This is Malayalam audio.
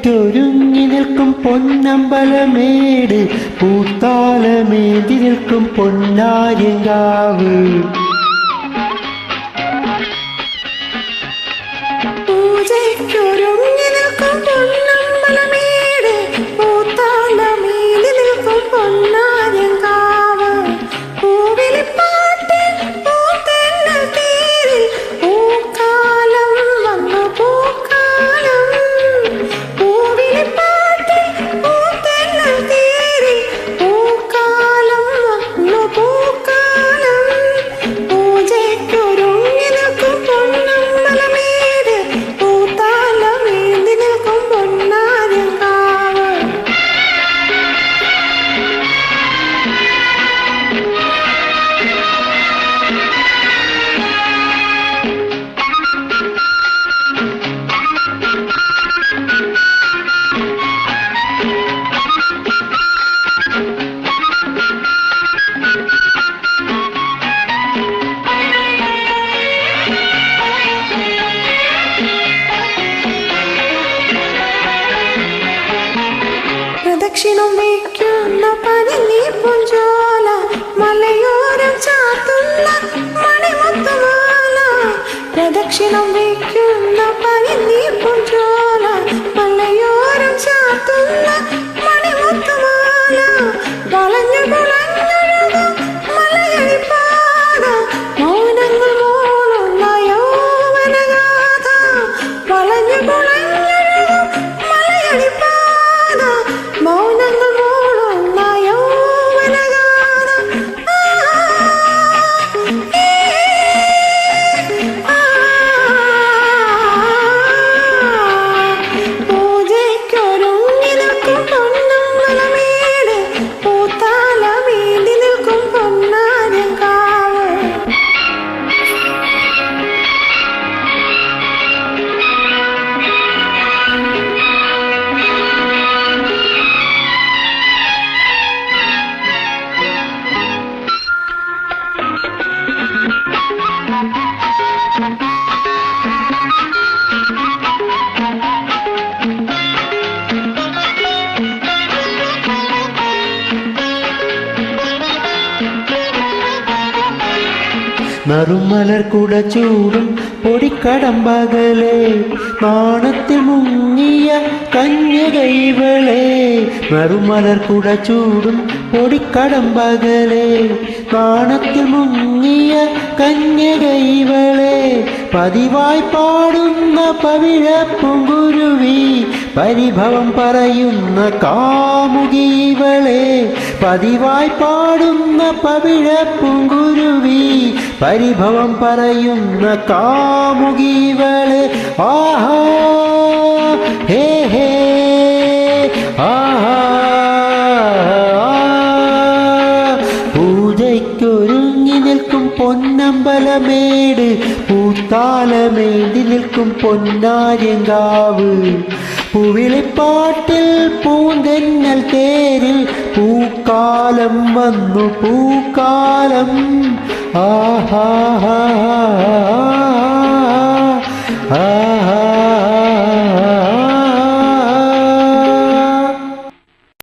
പൂജയ്ക്കൊരുങ്ങി നിൽക്കും പൊന്നമ്പലമേട്, പൂത്താലമേന്തി നിൽക്കും പൊന്നാര്യങ്കാവ്. പൂജയ്ക്കൊരുങ്ങി നിൽക്കും പൊന്നമ്പലമേട്, പൂത്താലമേന്തി നിൽക്കും പൊന്നാര്യങ്കാവ്. പൂവിളിപ്പാട്ടിൽ പൂത്തെന്നൽ തേരിൽ പൂക്കാലം വന്നു പൂക്കാലം. പൂവിളിപ്പാട്ടിൽ പൂത്തെന്നൽ തേരിൽ പൂക്കാലം വന്നു പൂക്കാലം. പൂജയ്ക്കൊരുങ്ങി നിൽക്കും പൊന്നമ്പലമേട്, പൂത്താലമേന്തി നിൽക്കും പൊന്നാര്യങ്കാവ്. പ്രദക്ഷിണം വയ്ക്കുന്ന പനിനീ പൂഞ്ചോല, മലയോരം ചാത്തുന്ന മണിമുത്തുമാല. പ്രദക്ഷിണം വയ്ക്കുന്ന പനിനീ പൂഞ്ചോല, മലയോരം ചാത്തുന്ന മണിമുത്തുമാല. വളഞ്ഞു കുളഞ്ഞൊഴുകും മലയടിപ്പാത, മൗനങ്ങൾ മൂളുന്ന യൗവനഗാഥ. വളഞ്ഞു കുളഞ്ഞൊഴുകും മലയടിപ്പാത, മൗനങ്ങൾ മൂളുന്ന യൗവനഗാഥ. പൂജയ്ക്കൊരുങ്ങി നിൽക്കും പൊന്നമ്പലമേട്, പൂത്താലമേന്തി നിൽക്കും പൊന്നാര്യങ്കാവ്. നറുമലർ കുട ചൂടും പൊടിക്കടമ്പകലെ, നാണത്തിൽ മുങ്ങിയ കന്യകൈവളെ. നറുമലർ കുട ചൂടും പൊടിക്കടമ്പകലെ, നാണത്തിൽ മുങ്ങിയ കന്യകൈവളെ. പതിവായി പാടുന്ന പവിഴപ്പുങ്കുരുവി, പരിഭവം പറയുന്ന കാമുകീവളെ. പതിവായി പാടുന്ന പവിഴപ്പുങ്കുരുവി, പരിഭവം പറയുന്ന കാമുകീവളെ. ആഹാ ഹേ ഹേ ആഹാ. പൂജയ്ക്കൊരുങ്ങി നിൽക്കും പൊന്നമ്പലമേട്, പൂത്താലമേന്തി നിൽക്കും പൊന്നാര്യങ്കാവ്. പൂവിളിപ്പാട്ടിൽ പൂന്തെന്നൽ തേരിൽ പൂക്കാലം വന്നു പൂക്കാലം. ആഹാ ആഹാ